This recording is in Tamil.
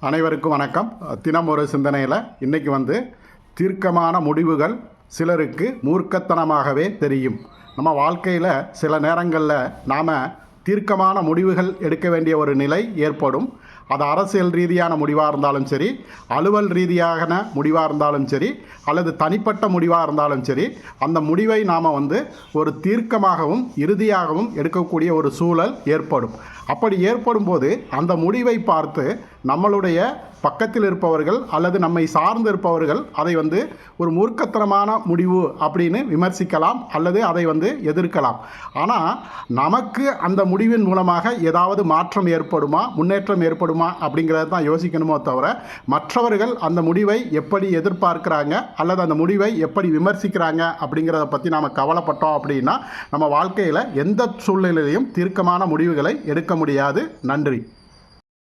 அனைவருக்கும் வணக்கம். தினம் ஒரு சிந்தனையில் இன்றைக்கி தீர்க்கமான முடிவுகள் சிலருக்கு மூர்க்கத்தனமாகவே தெரியும். நம்ம வாழ்க்கையில் சில நேரங்களில் நாம் தீர்க்கமான முடிவுகள் எடுக்க வேண்டிய ஒரு நிலை ஏற்படும். அது அரசியல் ரீதியான முடிவாக இருந்தாலும் சரி, அலுவல் ரீதியான முடிவாக இருந்தாலும் சரி, அல்லது தனிப்பட்ட முடிவாக இருந்தாலும் சரி, அந்த முடிவை நாம் ஒரு தீர்க்கமாகவும் இறுதியாகவும் எடுக்கக்கூடிய ஒரு சூழல் ஏற்படும். அப்படி ஏற்படும் போது அந்த முடிவை பார்த்து நம்மளுடைய பக்கத்தில் இருப்பவர்கள் அல்லது நம்மை சார்ந்து இருப்பவர்கள் அதை ஒரு மூர்க்கத்தனமான முடிவு அப்படின்னு விமர்சிக்கலாம் அல்லது அதை எதிர்க்கலாம். ஆனால் நமக்கு அந்த முடிவின் மூலமாக ஏதாவது மாற்றம் ஏற்படுமா, முன்னேற்றம் ஏற்படுமா அப்படிங்கிறத தான் யோசிக்கணுமோ தவிர, மற்றவர்கள் அந்த முடிவை எப்படி எதிர்பார்க்குறாங்க அல்லது அந்த முடிவை எப்படி விமர்சிக்கிறாங்க அப்படிங்கிறத பற்றி நாம் கவலைப்பட்டோம் அப்படின்னா நம்ம வாழ்க்கையில் எந்த சூழ்நிலையிலையும் தீர்க்கமான முடிவுகளை எடுக்க முடியாது. நன்றி.